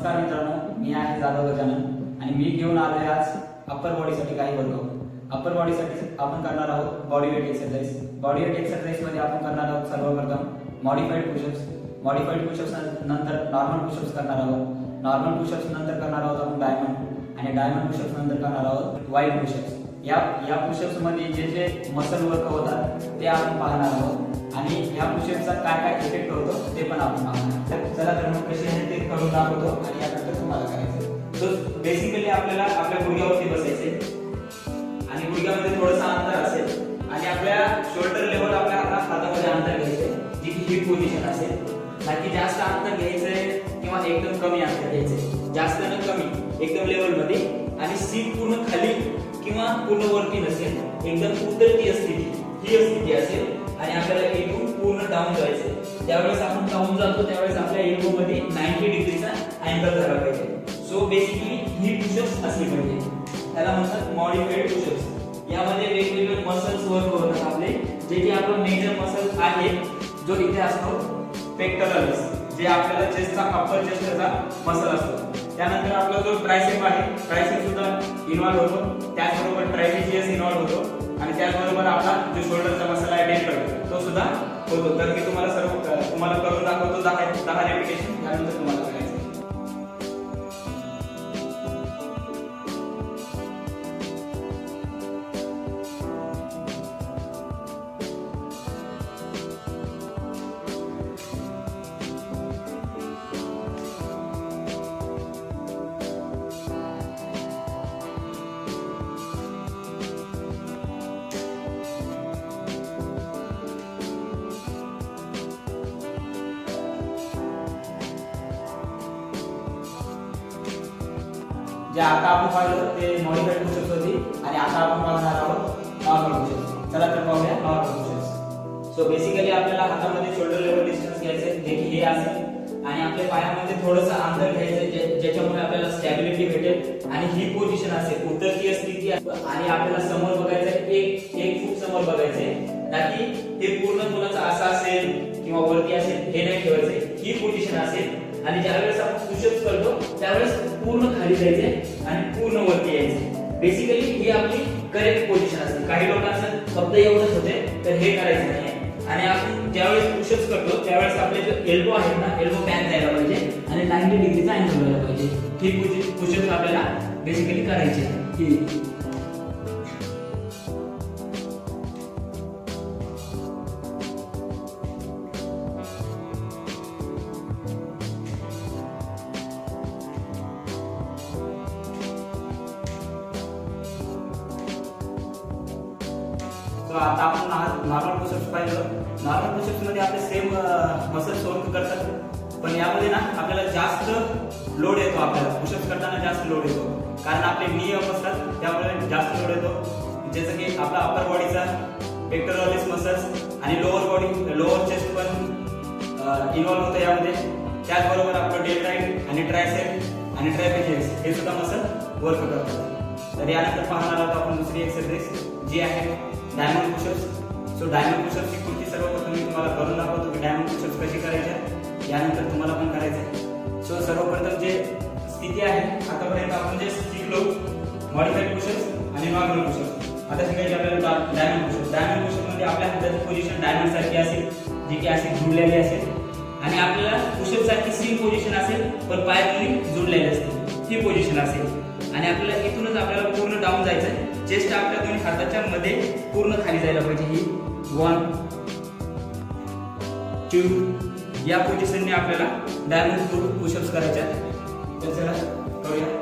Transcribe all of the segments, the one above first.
नमस्कार मित्रांनो, मी आहे जाधव गजानन आणि मी घेऊन आलोय आज अप्पर बॉडीसाठी काही वर्कआउट। अप्पर बॉडीसाठी आपण करणार आहोत body weight exercise. Body weight exercise मध्ये आपण करणार आहोत सर्वप्रथम मॉडिफाइड पुशअप्स। मॉडिफाइड पुशअप्स नंतर नॉर्मल पुशअप्स करणार आहोत। नॉर्मल पुशअप्स नंतर करणार आहोत आपण डायमंड आणि डायमंड पुशअप्स नंतर करणार आहोत वाइड पुशअप्स। या पुशअप्स मध्ये जे मसल वर्क होतात ते आपण पाहणार आहोत आणि या पुशअप्सचा काय काय इफेक्ट होतो ते पण आपण पाहणार। तर चला तर मग कसे आहे ते करून दाखवतो आणि यानंतर तुम्हाला करायचं। सो बेसिकली आपल्याला आपल्या गुडघ्यावरती बसायचे आणि गुडघ्यामध्ये थोडंसं अंतर असेल आणि आपल्या शोल्डर लेवल आपल्या हातामध्ये अंतर घ्यायचे, जी की हिप पोझिशन असेल। बाकी जास्त अंतर घ्यायचंय किंवा एकदम कमी अंतर घ्यायचंय, जास्त न कमी एकदम लेवल मध्ये। आणि सीट पूर्ण खाली किंवा पूर्ण वरती नसेल, एकदम उतरती स्थिती असेल आणि आपल्याला इथून पूर्ण डाऊन जायचं। त्यावेळेस आपण डाऊन जातो त्यावेळेस आपल्या एल्बो मध्ये 90 डिग्रीचा अँगल झाला पाहिजे। सो बेसिकली ही पुशअप्स असली पाहिजे, त्याला म्हणतात मॉडिफाइड पुशअप्स। यामध्ये वेगवेगळे मसल्स वर्क होतात आपले, जे की आपला मेजर मसल आहे जो इथे असतो पेक्टोरल्स, जे आपल्याला चेस्टचा अप्पर चेस्टचा मसल असतो। त्यानंतर आपला जो ट्रायसेप आहे, ट्रायसेप सुद्धा इन्व्हॉल्व होतो, त्याचबरोबर ट्रायसेपियस इन्व्हॉल्व होतो आणि त्याचबरोबर आपला जो शोल्डरचा मसल आहे डेल्टॉइड तो सुद्धा होतो। तर मी तुम्हाला करून दाखवतो 10 रेपिटेशन, त्यानंतर तुम्हाला करायचं। जे आता आपण पाहिलं ते मॉडिफाइड पुशअप्स होती आणि आता आपण पाहणार आहोत नॉर्मल पुशअप्स। चला तर पाहूया नॉर्मल पुशअप्स। सो बेसिकली आपल्याला हातामध्ये शोल्डर लेवल डिस्टन्स घ्यायचे, जे की हे असेल आणि आपल्या पायामध्ये थोडंसं अंतर घ्यायचं, ज्याच्यामुळे आपल्याला स्टॅबिलिटी भेटेल आणि ही पोझिशन असेल उतरती स्थिती आणि आपल्याला समोर बघायचं एक फूट समोर बघायचंय, ताकी हे पूर्ण कुणाचं असं असेल किंवा वरती असेल हे नाही ठेवायचं, ही पोझिशन असेल। आणि ज्यावेळेस आपण पुशअप्स करतो त्यावेळेस पूर्ण खाली जायचे आणि पूर्ण वरती यायचे। बेसिकली ही आपली करेक्ट पोझिशन असते। काही लोकांचं फक्त एवढंच होते तर हे करायचं नाही। आणि आपण ज्यावेळेस पुशअप्स करतो त्यावेळेस आपले जो एल्बो आहे ना, एल्बो बॅक जायला पाहिजे आणि 90 डिग्रीचा अँगल व्हायला पाहिजे। ही पुशअप्स आपल्याला बेसिकली करायची आहे। आता आपण नॉर्मल पुशअप्स पाहिलं। नॉर्मल पुशअप्स मध्ये आपले सेम मसल्स वर्क करतात, पण यामध्ये ना आपल्याला जास्त लोड येतो। आपल्याला पुशअप्स करताना जास्त लोड येतो, कारण आपले नी अप असतात त्यामुळे जास्त लोड येतो। जसं की आपला अप्पर बॉडीचा पेक्टोरल्स मसल्स आणि लोअर चेस्ट पण इन्व्हॉल्व होतं यामध्ये। त्याचबरोबर आपलं डेल्टॉइड आणि ट्रायसेप आणि ट्रायसेपियस हे सुद्धा मसल वर्क करतात। तर यानंतर पाहणार आहोत आपण दुसरी एक्सरसाइज जी आहे diamond pushups. So diamond pushups ची कृती सर्वप्रथम मी तुम्हाला करून दाखवतो की डायमंड पुशअप्स कशी करायचे, यानंतर तुम्हाला पण करायचं। सो सर्वप्रथम जे स्थिती आहे, आतापर्यंत आपण जे शिकलो मॉडिफाइड पुशअप्स आणि नॉर्मल पुशअप्स, आता शिकायचे आपल्याला डायमंड पुशअप्स। डायमंड पुशअप्स मध्ये आपल्या हाताची पोझिशन डायमंड सारखी असेल, जी की अशी जुळलेली असेल आणि आपल्याला पुशअप सारखी सेम पोझिशन असेल पण पाय दोन्ही जुळलेले असतील, ही पोझिशन असेल। आणि आपल्याला इथूनच आपल्याला पूर्ण डाऊन जायचं, चेस्ट आपल्या दोन्ही हाताच्या मध्ये पूर्ण खाली जायला पाहिजे। ही 1 2 या पोझिशनने आपल्याला डायमंड पुशअप्स करायचे आहेत। तर चला करूया।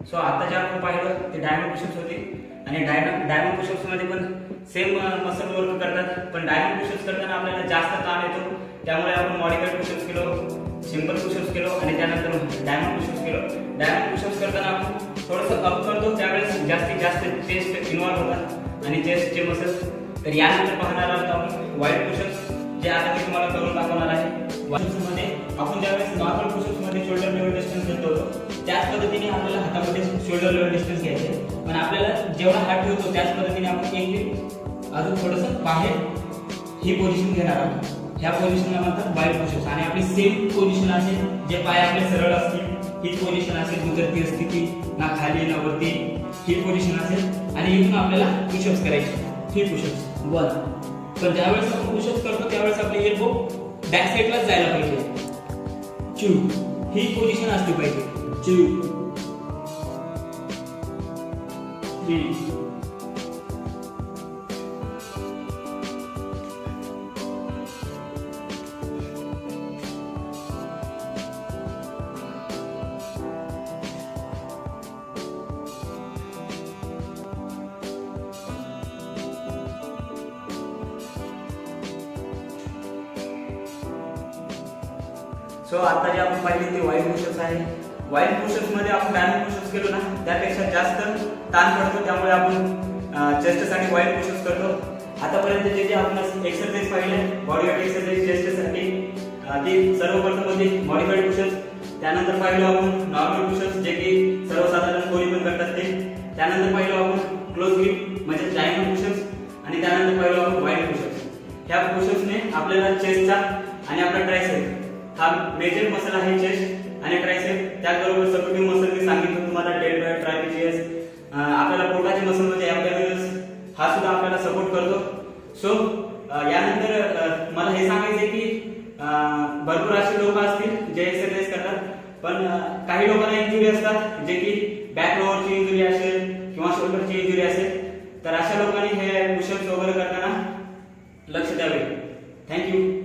सो आता जे आपण पाहिलं ते डायमंड पुशअप्स होते आणि डायमंड पुशअप्स मध्ये पण सेम मसल वर्क करतात, पण डायमंड पुशअप्स करताना आपल्याला जास्त ताण येतो, त्यामुळे आपण मॉडिफाइड पुशअप्स केलो, सिंपल पुशअप्स केलो आणि त्यानंतर डायमंड पुशअप्स केलो। डायमंड पुशअप्स करताना आपण थोडंसं अप करतो त्यावेळेस जास्तीत जास्त चेस्ट इन्व्हॉल्व होतात आणि चेस्टचे मसल्स तर यानंतर पाहणार आहोत आपण वाईड पुशअप्स, जे आता मी तुम्हाला करून दाखवणार आहे. पुशअप्स मध्ये आपण ज्यावेळेस नॉर्मल पुशअप्स मध्ये शोल्डर लेवल डिस्टन्स घेतो त्याच पद्धतीने आपल्याला हातामध्ये शोल्डर लेवल डिस्टन्स घ्यायचे, पण आपल्याला जेवढा हात ठेवतो त्याच पद्धतीने आपण एक फीट अजून थोडंसं बाहेर ही पोझिशन घेणार आहोत. ह्या पोझिशनला म्हणतात वाईड पुशअप्स. आणि आपली सेम पोझिशन असेल, जे पाय आपले सरळ असतील हीच पोझिशन असेल, उतरती स्थिती, ना खाली ना वरती, ही पोझिशन असेल आणि इथून आपल्याला पुशअप्स करायचे. ही पुशअप्स 1. पण ज्यावेळेस आपण पुशअप्स करतो त्यावेळेस आपले एल्बो बॅक साइडलाच जायला पाहिजे. 2. ही पोझिशन असली पाहिजे. 2 3 सो आता जे आपण पाहिले ते वाईड पुशअप्स आहे. वाईड पुशअप्स मध्ये आपण डायमंड पुशअप्स केलो ना त्यापेक्षा जास्त ताण पडतो, त्यामुळे आपण चेस्टसाठी वाईड पुशअप्स करतो. आतापर्यंत जे जे आपण एक्सरसाइज पाहिले बॉडी वेट एक्सरसाइज चेस्टसाठी, ती सर्वप्रथम होती मॉडिफाईड पुशअप्स. त्यानंतर पाहिलं आपण नॉर्मल पुशअप्स, जे की सर्वसाधारण कोणी पण करतात ते. त्यानंतर पाहिलं आपण क्लोज ग्रिप म्हणजे डायमंड पुशअप्स. आणि त्यानंतर पाहिलं आपण वाईड पुशअप्स. ह्या पुशअप्सने आपल्याला चेस्टचा आणि आपला ट्रायसेप, हा मेजर मसल आहे चेस्ट आणि ट्रायसेप, त्याचबरोबर सपोर्टिव्ह मसल मी सांगितलं तुम्हाला, डेल्टॉइड, ट्रायपेजियस, आपल्याला पोटाचे मसल म्हणजे ॲब्डोमिनल्स, हा सुद्धा आपल्याला सपोर्ट करतो. सो यानंतर मला हे सांगायचे की भरपूर असे लोक असतील जे एक्सरसाइज करतात, पण काही लोकांना इंजुरी असतात, जे की बॅक लोअरची इंजुरी असेल किंवा शोल्डरची इंजुरी असेल, तर अशा लोकांनी हे पुशअप्स वगैरे करताना लक्ष द्यावे. थँक्यू.